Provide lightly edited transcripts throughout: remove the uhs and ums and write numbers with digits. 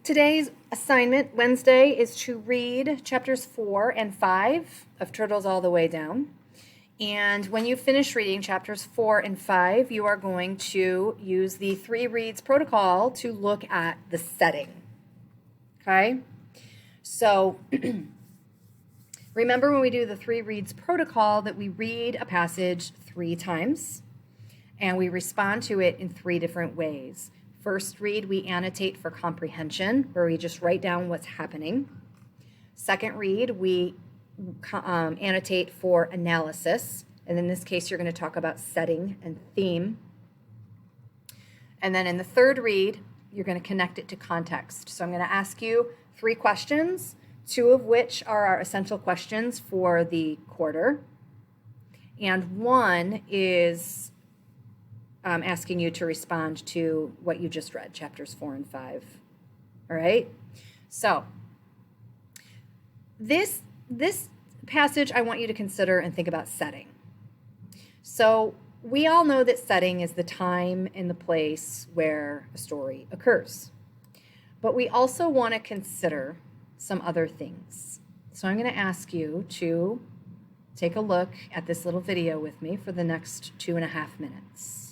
Today's assignment, Wednesday, is to read chapters 4 and 5 of Turtles All the Way Down. And when you finish reading chapters 4 and 5, you are going to use the 3 reads protocol to look at the setting. Okay? So remember when we do the 3 reads protocol that we read a passage 3 times and we respond to it in 3 different ways. First read, we annotate for comprehension, where we just write down what's happening. Second read, we annotate for analysis. And in this case, you're going to talk about setting and theme. And then in the third read, you're going to connect it to context. So I'm going to ask you 3 questions, 2 of which are our essential questions for the quarter. And 1 is asking you to respond to what you just read, chapters 4 and 5. All right? So this passage I want you to consider and think about setting. So we all know that setting is the time and the place where a story occurs. But we also want to consider some other things. So I'm going to ask you to take a look at this little video with me for the next 2.5 minutes.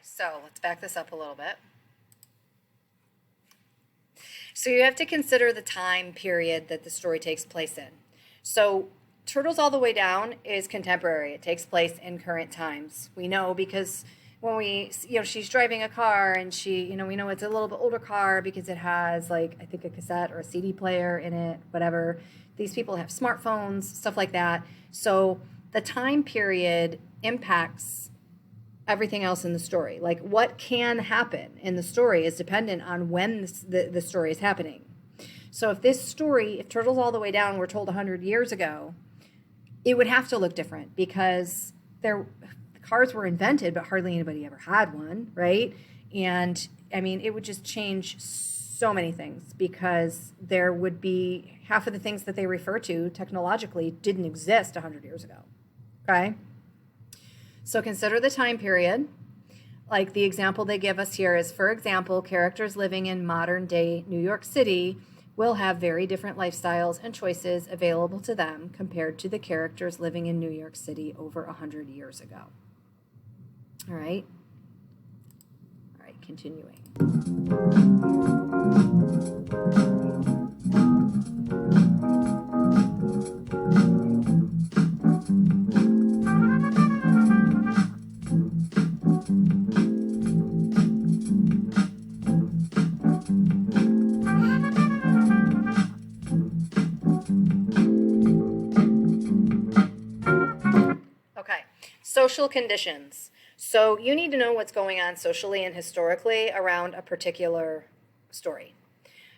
So let's back this up a little bit. So you have to consider the time period that the story takes place in. So Turtles All the Way Down is contemporary. It takes place in current times. We know because when she's driving a car and we know it's a little bit older car because it has I think a cassette or a CD player in it, whatever. These people have smartphones, stuff like that. So the time period impacts everything else in the story. Like what can happen in the story is dependent on when the story is happening. So if Turtles All the Way Down were told 100 years ago, it would have to look different because cars were invented, but hardly anybody ever had one, right? And I mean, it would just change so many things because there would be half of the things that they refer to technologically didn't exist 100 years ago, okay? So consider the time period. Like the example they give us here is, for example, characters living in modern day New York City will have very different lifestyles and choices available to them compared to the characters living in New York City over 100 years ago. All right, continuing. Social conditions. So you need to know what's going on socially and historically around a particular story.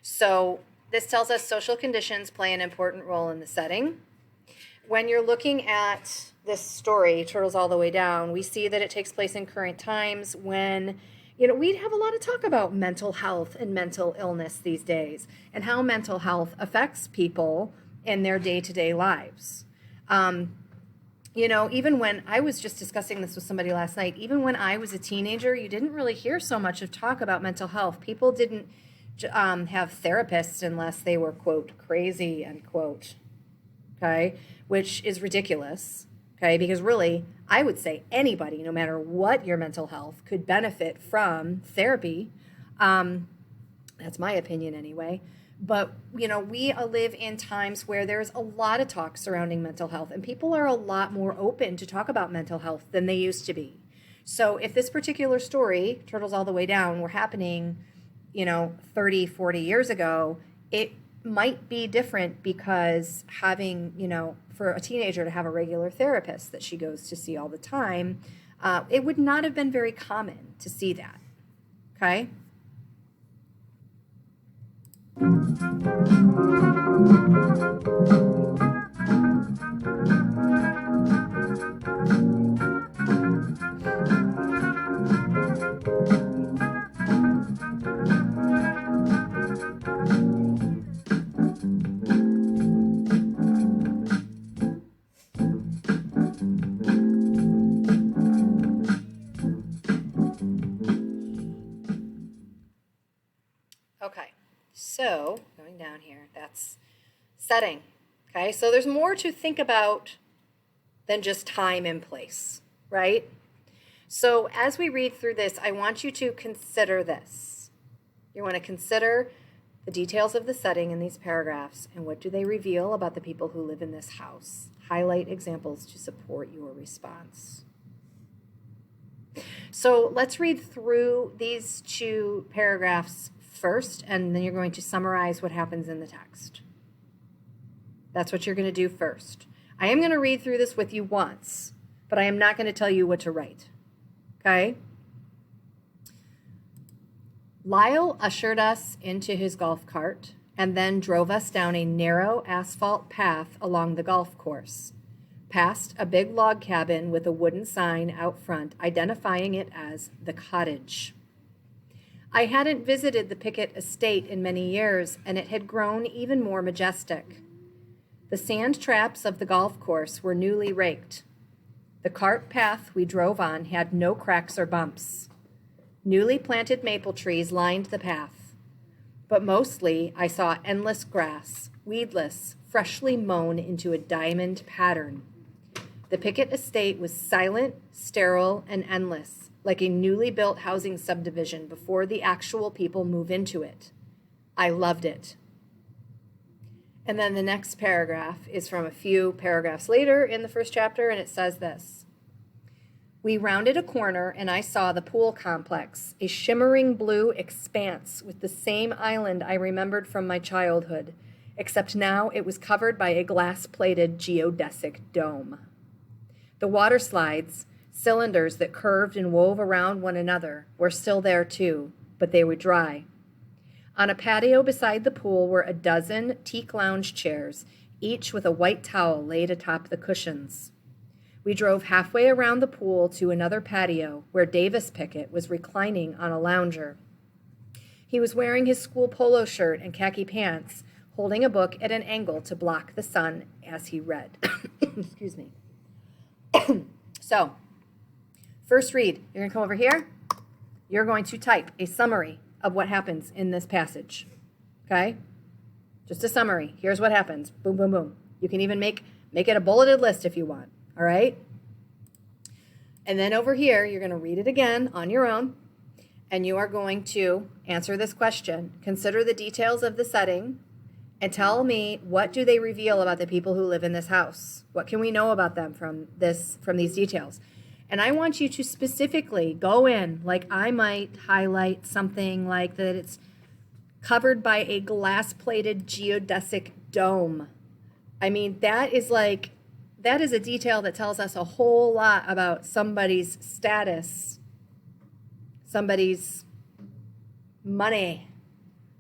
So this tells us social conditions play an important role in the setting. When you're looking at this story, Turtles All the Way Down, we see that it takes place in current times when, we have a lot of talk about mental health and mental illness these days and how mental health affects people in their day-to-day lives. Even when I was just discussing this with somebody last night, even when I was a teenager, you didn't really hear so much of talk about mental health. People didn't have therapists unless they were, quote, crazy, unquote, okay, which is ridiculous, okay, because really, I would say anybody, no matter what your mental health, could benefit from therapy. That's my opinion anyway. But, we live in times where there's a lot of talk surrounding mental health, and people are a lot more open to talk about mental health than they used to be. So if this particular story, Turtles All the Way Down, were happening, 30, 40 years ago, it might be different because having, for a teenager to have a regular therapist that she goes to see all the time, it would not have been very common to see that. Okay? Okay, so going down here, that's setting. Okay, so there's more to think about than just time and place, right? So as we read through this, I want you to consider this. You want to consider the details of the setting in these paragraphs and what do they reveal about the people who live in this house. Highlight examples to support your response. So let's read through these two paragraphs first, and then you're going to summarize what happens in the text. That's what you're going to do first. I am going to read through this with you once, but I am not going to tell you what to write. Okay? Lyle ushered us into his golf cart and then drove us down a narrow asphalt path along the golf course, past a big log cabin with a wooden sign out front identifying it as the cottage. I hadn't visited the Pickett estate in many years, and it had grown even more majestic. The sand traps of the golf course were newly raked. The cart path we drove on had no cracks or bumps. Newly planted maple trees lined the path, but mostly I saw endless grass, weedless, freshly mown into a diamond pattern. The Pickett estate was silent, sterile, and endless, like a newly built housing subdivision before the actual people move into it. I loved it. And then the next paragraph is from a few paragraphs later in the first chapter, and it says this. We rounded a corner, and I saw the pool complex, a shimmering blue expanse with the same island I remembered from my childhood, except now it was covered by a glass-plated geodesic dome. The water slides, cylinders that curved and wove around one another, were still there too, but they were dry. On a patio beside the pool were a dozen teak lounge chairs, each with a white towel laid atop the cushions. We drove halfway around the pool to another patio where Davis Pickett was reclining on a lounger. He was wearing his school polo shirt and khaki pants, holding a book at an angle to block the sun as he read. Excuse me. So, first read. You're going to come over here. You're going to type a summary of what happens in this passage. Okay? Just a summary. Here's what happens. Boom, boom, boom. You can even make it a bulleted list if you want. All right? And then over here, you're going to read it again on your own, and you are going to answer this question. Consider the details of the setting, and tell me, what do they reveal about the people who live in this house? What can we know about them from these details? And I want you to specifically go in, like I might highlight something like that it's covered by a glass-plated geodesic dome. I mean, that is a detail that tells us a whole lot about somebody's status, somebody's money,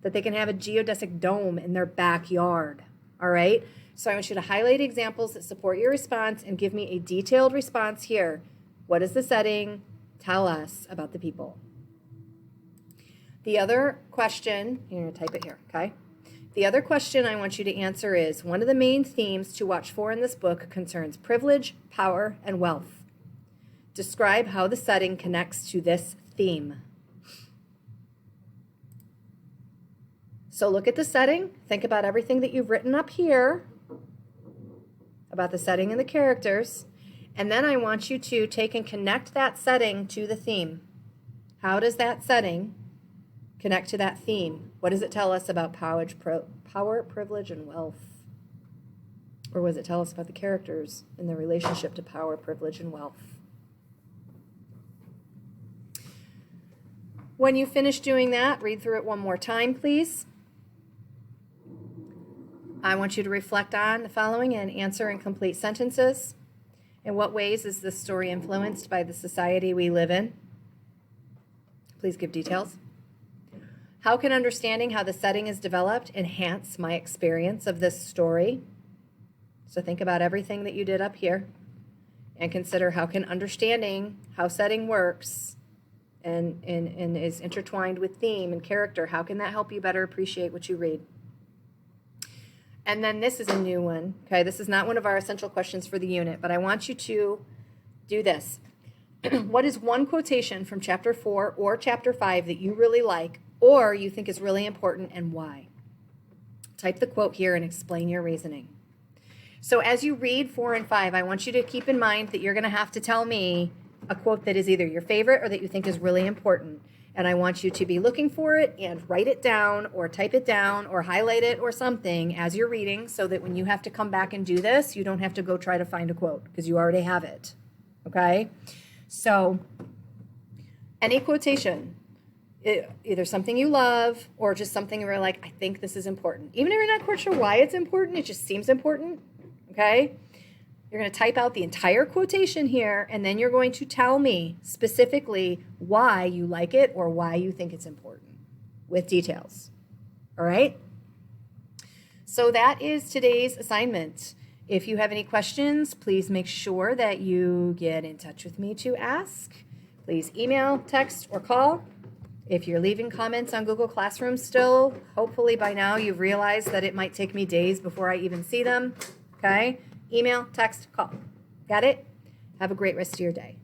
that they can have a geodesic dome in their backyard, all right? So I want you to highlight examples that support your response and give me a detailed response here. What is the setting? Tell us about the people. The other question, you're going to type it here, okay? The other question I want you to answer is, one of the main themes to watch for in this book concerns privilege, power, and wealth. Describe how the setting connects to this theme. So look at the setting. Think about everything that you've written up here about the setting and the characters. And then I want you to take and connect that setting to the theme. How does that setting connect to that theme? What does it tell us about power, privilege, and wealth? Or what does it tell us about the characters in their relationship to power, privilege, and wealth? When you finish doing that, read through it one more time, please. I want you to reflect on the following and answer in complete sentences. In what ways is this story influenced by the society we live in? Please give details. How can understanding how the setting is developed enhance my experience of this story? So think about everything that you did up here and consider how can understanding how setting works and is intertwined with theme and character, how can that help you better appreciate what you read? And then this is a new one, okay? This is not one of our essential questions for the unit, but I want you to do this. What is one quotation from chapter 4 or chapter 5 that you really like or you think is really important and why? Type the quote here and explain your reasoning. So as you read 4 and 5, I want you to keep in mind that you're going to have to tell me a quote that is either your favorite or that you think is really important. And I want you to be looking for it and write it down or type it down or highlight it or something as you're reading so that when you have to come back and do this, you don't have to go try to find a quote because you already have it. Okay? So any quotation, either something you love or just something where you're like, I think this is important. Even if you're not quite sure why it's important, it just seems important. Okay? You're going to type out the entire quotation here, and then you're going to tell me specifically why you like it or why you think it's important with details. All right? So that is today's assignment. If you have any questions, please make sure that you get in touch with me to ask. Please email, text, or call. If you're leaving comments on Google Classroom still, hopefully by now you've realized that it might take me days before I even see them. Okay? Email, text, call. Got it? Have a great rest of your day.